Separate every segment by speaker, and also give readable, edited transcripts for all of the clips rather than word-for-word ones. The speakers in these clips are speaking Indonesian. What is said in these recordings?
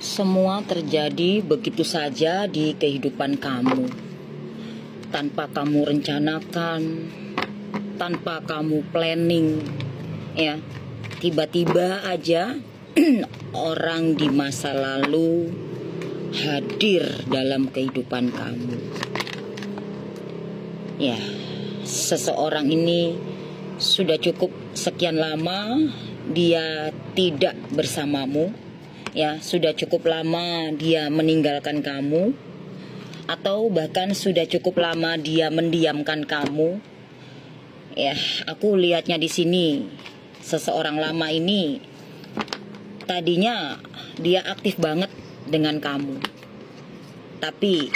Speaker 1: Semua terjadi begitu saja di kehidupan kamu, tanpa kamu rencanakan, tanpa kamu planning, ya. Tiba-tiba aja orang di masa lalu hadir dalam kehidupan kamu. Ya, seseorang ini sudah cukup sekian lama dia tidak bersamamu. Ya, sudah cukup lama dia meninggalkan kamu, atau bahkan sudah cukup lama dia mendiamkan kamu. Ya, aku lihatnya di sini seseorang lama ini tadinya dia aktif banget dengan kamu, tapi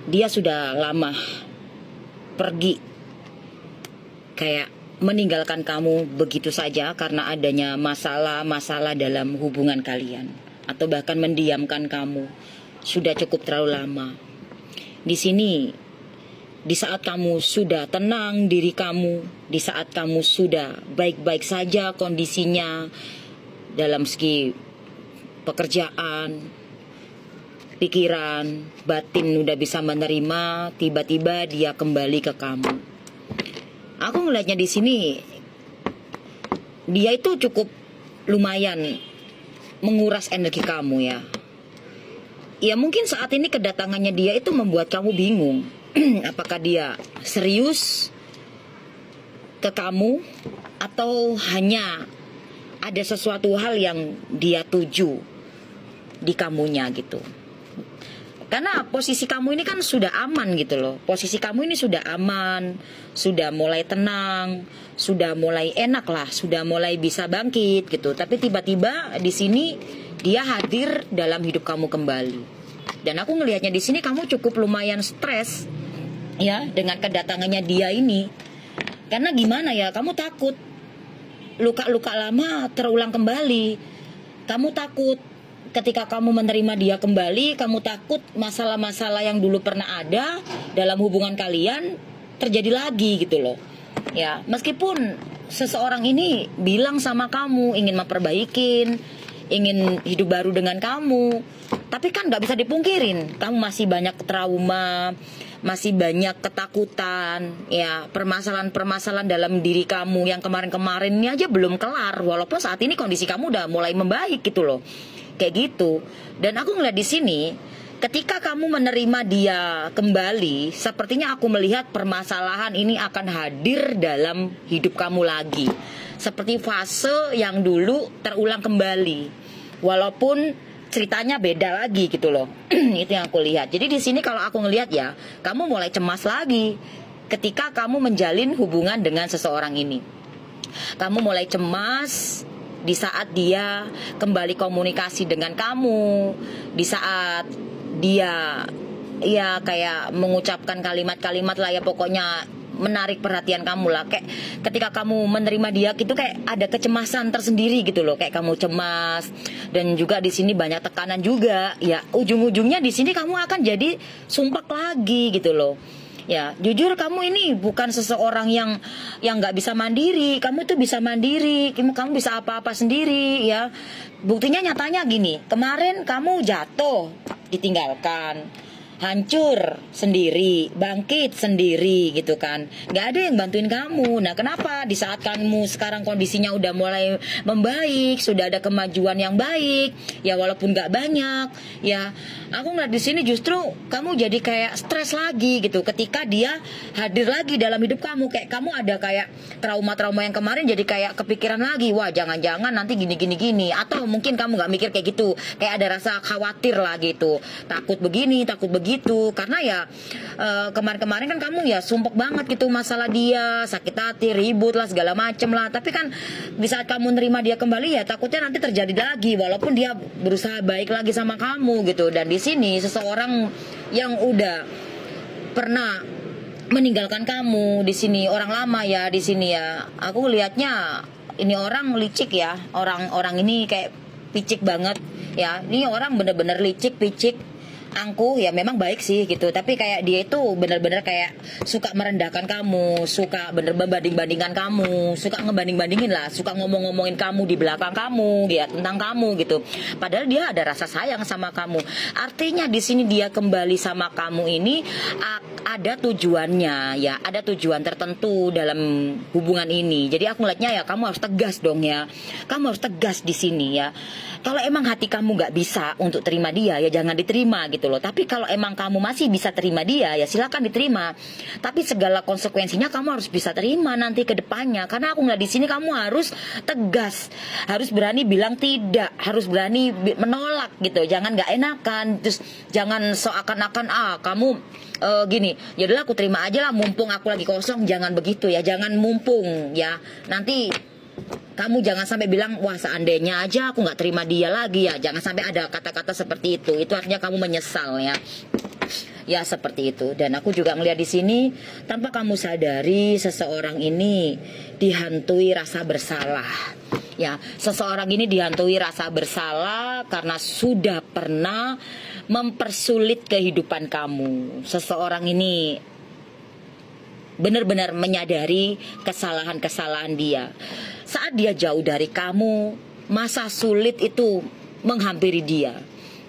Speaker 1: dia sudah lama pergi, kayak meninggalkan kamu begitu saja karena adanya masalah-masalah dalam hubungan kalian, atau bahkan mendiamkan kamu sudah cukup terlalu lama. Di sini, di saat kamu sudah tenang diri kamu, di saat kamu sudah baik-baik saja kondisinya dalam segi pekerjaan, pikiran, batin udah bisa menerima, tiba-tiba dia kembali ke kamu. Aku ngelihatnya di sini, dia itu cukup lumayan menguras energi kamu, ya. Ya mungkin saat ini kedatangannya dia itu membuat kamu bingung. Apakah dia serius ke kamu, atau hanya ada sesuatu hal yang dia tuju di kamunya gitu. Karena posisi kamu ini kan sudah aman gitu loh. Posisi kamu ini sudah aman, sudah mulai tenang, sudah mulai enak lah, sudah mulai bisa bangkit gitu. Tapi tiba-tiba di sini dia hadir dalam hidup kamu kembali. Dan aku ngelihatnya di sini kamu cukup lumayan stres, ya, dengan kedatangannya dia ini. Karena gimana ya, kamu takut luka-luka lama terulang kembali. Kamu takut ketika kamu menerima dia kembali, kamu takut masalah-masalah yang dulu pernah ada dalam hubungan kalian terjadi lagi gitu loh. Ya, meskipun seseorang ini bilang sama kamu ingin memperbaikin, ingin hidup baru dengan kamu, tapi kan nggak bisa dipungkirin, kamu masih banyak trauma, masih banyak ketakutan, ya, permasalahan-permasalahan dalam diri kamu yang kemarin-kemarin ini aja belum kelar, walaupun saat ini kondisi kamu udah mulai membaik gitu loh. Kayak gitu. Dan aku ngeliat di sini, ketika kamu menerima dia kembali, sepertinya aku melihat permasalahan ini akan hadir dalam hidup kamu lagi. Seperti fase yang dulu terulang kembali. Walaupun ceritanya beda lagi gitu loh. Itu yang aku lihat. Jadi di sini kalau aku ngelihat ya, kamu mulai cemas lagi ketika kamu menjalin hubungan dengan seseorang ini. Kamu mulai cemas di saat dia kembali komunikasi dengan kamu, di saat dia ya kayak mengucapkan kalimat-kalimat lah ya, pokoknya menarik perhatian kamu lah. Kayak ketika kamu menerima dia gitu, kayak ada kecemasan tersendiri gitu loh, kayak kamu cemas. Dan juga di sini banyak tekanan juga, ya ujung-ujungnya di sini kamu akan jadi sumpah lagi gitu loh. Ya, jujur kamu ini bukan seseorang yang nggak bisa mandiri. Kamu tuh bisa mandiri, kamu bisa apa-apa sendiri, ya. Buktinya nyatanya gini, kemarin kamu jatuh, ditinggalkan, hancur sendiri, bangkit sendiri gitu kan. Gak ada yang bantuin kamu. Nah, kenapa di saat kamu sekarang kondisinya udah mulai membaik, sudah ada kemajuan yang baik, ya walaupun gak banyak, ya aku ngeliat di sini justru kamu jadi kayak stres lagi gitu ketika dia hadir lagi dalam hidup kamu. Kayak kamu ada kayak trauma-trauma yang kemarin jadi kayak kepikiran lagi, wah jangan-jangan nanti gini. Atau mungkin kamu gak mikir kayak gitu, kayak ada rasa khawatir lah gitu, takut begini, takut begitu. Karena ya kemarin-kemarin kan kamu ya sumpek banget gitu masalah dia, sakit hati, ribut lah, segala macem lah. Tapi kan di saat kamu nerima dia kembali, ya takutnya nanti terjadi lagi walaupun dia berusaha baik lagi sama kamu gitu. Dan di sini seseorang yang udah pernah meninggalkan kamu, di sini orang lama ya, di sini ya aku lihatnya ini orang licik ya, orang ini kayak picik banget ya. Ini orang bener-bener licik, picik, angkuh ya, memang baik sih gitu, tapi kayak dia itu bener-bener kayak suka merendahkan kamu, suka bener membanding-bandingkan kamu, suka ngebanding-bandingin lah, suka ngomong-ngomongin kamu di belakang kamu ya, tentang kamu gitu. Padahal dia ada rasa sayang sama kamu. Artinya di sini dia kembali sama kamu ini ada tujuannya ya, ada tujuan tertentu dalam hubungan ini. Jadi aku ngeliatnya ya, kamu harus tegas dong ya, kamu harus tegas di sini ya. Kalau emang hati kamu nggak bisa untuk terima dia, ya jangan diterima gitu loh. Tapi kalau emang kamu masih bisa terima dia, ya silakan diterima. Tapi segala konsekuensinya kamu harus bisa terima nanti ke depannya. Karena aku ngeliat di sini kamu harus tegas, harus berani bilang tidak, harus berani menolak gitu. Jangan nggak enakan, terus jangan seakan-akan kamu gini, ya udahlah aku terima aja lah, mumpung aku lagi kosong. Jangan begitu ya, jangan mumpung ya. Nanti kamu jangan sampai bilang, wah seandainya aja aku nggak terima dia lagi ya. Jangan sampai ada kata-kata seperti itu. Itu artinya kamu menyesal ya. Ya seperti itu. Dan aku juga melihat di sini, tanpa kamu sadari seseorang ini dihantui rasa bersalah. Ya, seseorang ini dihantui rasa bersalah karena sudah pernah mempersulit kehidupan kamu. Seseorang ini benar-benar menyadari kesalahan-kesalahan dia. Saat dia jauh dari kamu, masa sulit itu menghampiri dia.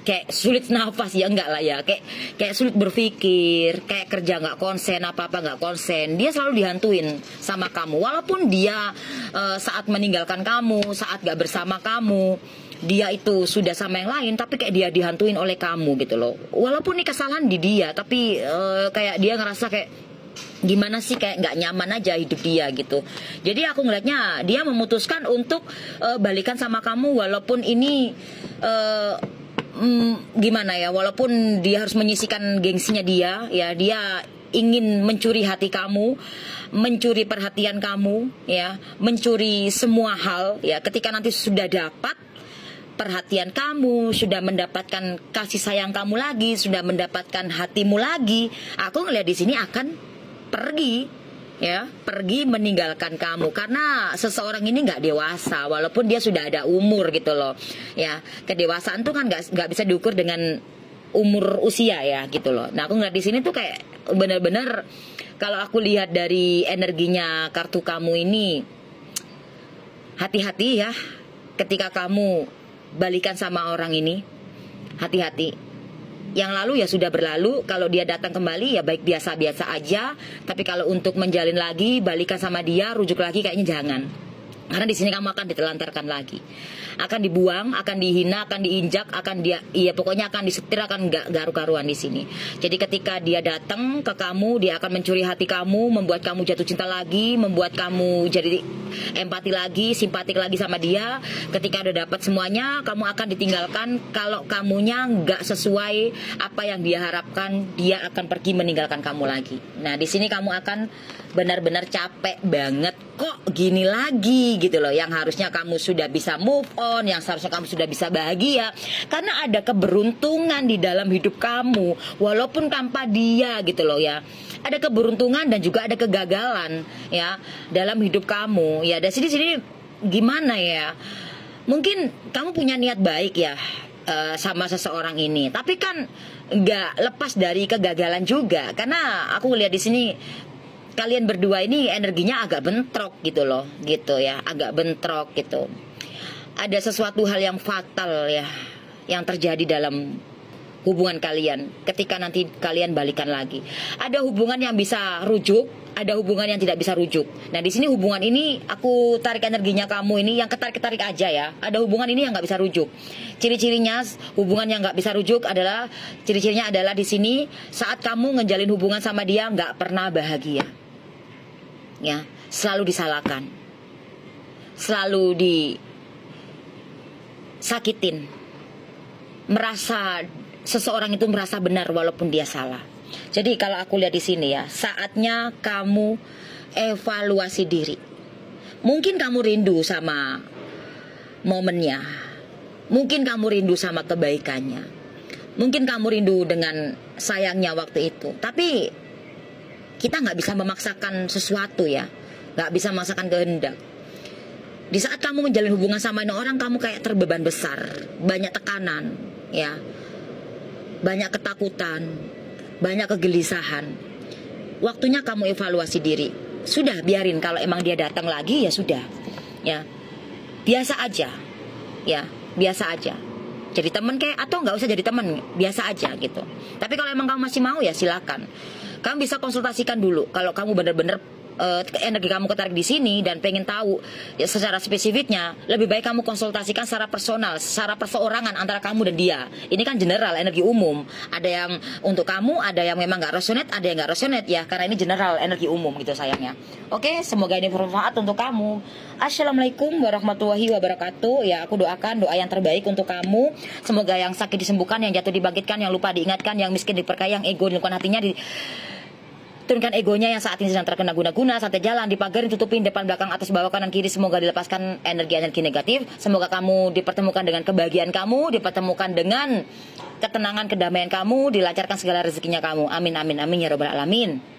Speaker 1: Kayak sulit nafas ya, enggak lah ya, kayak sulit berpikir, kayak kerja nggak konsen, apa-apa nggak konsen. Dia selalu dihantuin sama kamu. Walaupun dia saat meninggalkan kamu, saat gak bersama kamu, dia itu sudah sama yang lain, tapi kayak dia dihantuin oleh kamu gitu loh. Walaupun ini kesalahan di dia, tapi kayak dia ngerasa kayak gimana sih, kayak nggak nyaman aja hidup dia gitu. Jadi aku ngelihatnya dia memutuskan untuk balikan sama kamu, walaupun ini gimana ya, walaupun dia harus menyisihkan gengsinya dia ya, dia ingin mencuri hati kamu, mencuri perhatian kamu ya, mencuri semua hal ya. Ketika nanti sudah dapat perhatian kamu, sudah mendapatkan kasih sayang kamu lagi, sudah mendapatkan hatimu lagi, aku ngelihat di sini akan pergi ya, pergi meninggalkan kamu. Karena seseorang ini nggak dewasa, walaupun dia sudah ada umur gitu loh ya. Kedewasaan tuh kan nggak bisa diukur dengan umur usia ya gitu loh. Nah aku ngeliat di sini tuh kayak bener-bener, kalau aku lihat dari energinya kartu kamu ini, hati-hati ya ketika kamu balikan sama orang ini, hati-hati. Yang lalu ya sudah berlalu. Kalau dia datang kembali ya baik, biasa-biasa aja. Tapi kalau untuk menjalin lagi, balikan sama dia, rujuk lagi, kayaknya jangan. Karena di sini kamu akan ditelantarkan lagi, akan dibuang, akan dihina, akan diinjak, akan dia, iya pokoknya akan disetir, akan nggak garu-garuan di sini. Jadi ketika dia datang ke kamu, dia akan mencuri hati kamu, membuat kamu jatuh cinta lagi, membuat kamu jadi empati lagi, simpatik lagi sama dia. Ketika udah dapat semuanya, kamu akan ditinggalkan. Kalau kamunya nggak sesuai apa yang dia harapkan, dia akan pergi meninggalkan kamu lagi. Nah di sini kamu akan benar-benar capek banget, kok gini lagi gitu loh. Yang harusnya kamu sudah bisa move on, yang seharusnya kamu sudah bisa bahagia, karena ada keberuntungan di dalam hidup kamu walaupun tanpa dia gitu loh ya. Ada keberuntungan dan juga ada kegagalan ya dalam hidup kamu ya. Dari sini gimana ya, mungkin kamu punya niat baik ya sama seseorang ini, tapi kan nggak lepas dari kegagalan juga. Karena aku lihat di sini kalian berdua ini energinya agak bentrok gitu loh, gitu ya, agak bentrok gitu. Ada sesuatu hal yang fatal ya yang terjadi dalam hubungan kalian ketika nanti kalian balikan lagi. Ada hubungan yang bisa rujuk, ada hubungan yang tidak bisa rujuk. Nah di sini hubungan ini aku tarik energinya kamu ini yang ketarik-ketarik aja ya. Ada hubungan ini yang nggak bisa rujuk. Ciri-cirinya hubungan yang nggak bisa rujuk adalah, ciri-cirinya adalah di sini saat kamu ngejalin hubungan sama dia nggak pernah bahagia. Ya, selalu disalahkan, selalu disakitin, merasa seseorang itu merasa benar walaupun dia salah. Jadi kalau aku lihat di sini ya, saatnya kamu evaluasi diri. Mungkin kamu rindu sama momennya, mungkin kamu rindu sama kebaikannya, mungkin kamu rindu dengan sayangnya waktu itu. Tapi kita nggak bisa memaksakan sesuatu ya, nggak bisa memaksakan kehendak. Di saat kamu menjalin hubungan sama orang, kamu kayak terbeban besar, banyak tekanan ya, banyak ketakutan, banyak kegelisahan. Waktunya kamu evaluasi diri. Sudah, biarin, kalau emang dia datang lagi ya sudah. Ya. Biasa aja. Ya, biasa aja. Jadi teman kayak, atau nggak usah jadi teman, biasa aja gitu. Tapi kalau emang kamu masih mau ya silakan. Kamu bisa konsultasikan dulu kalau kamu benar-benar energi kamu ketarik di sini dan pengen tahu ya, secara spesifiknya, lebih baik kamu konsultasikan secara personal, secara perseorangan antara kamu dan dia. Ini kan general, energi umum. Ada yang untuk kamu, ada yang memang nggak resonate, ada yang nggak resonate ya, karena ini general, energi umum gitu sayangnya. Oke, semoga ini bermanfaat untuk kamu. Assalamualaikum warahmatullahi wabarakatuh. Ya, aku doakan doa yang terbaik untuk kamu. Semoga yang sakit disembuhkan, yang jatuh dibangkitkan, yang lupa diingatkan, yang miskin diperkaya, yang ego dilumpuhkan hatinya turunkan egonya, yang saat ini sedang terkena guna-guna, santai jalan, dipagarin, tutupin depan, belakang, atas, bawah, kanan, kiri. Semoga dilepaskan energi-energi negatif. Semoga kamu dipertemukan dengan kebahagiaan kamu, dipertemukan dengan ketenangan, kedamaian kamu, dilancarkan segala rezekinya kamu. Amin, amin, amin ya robbal alamin.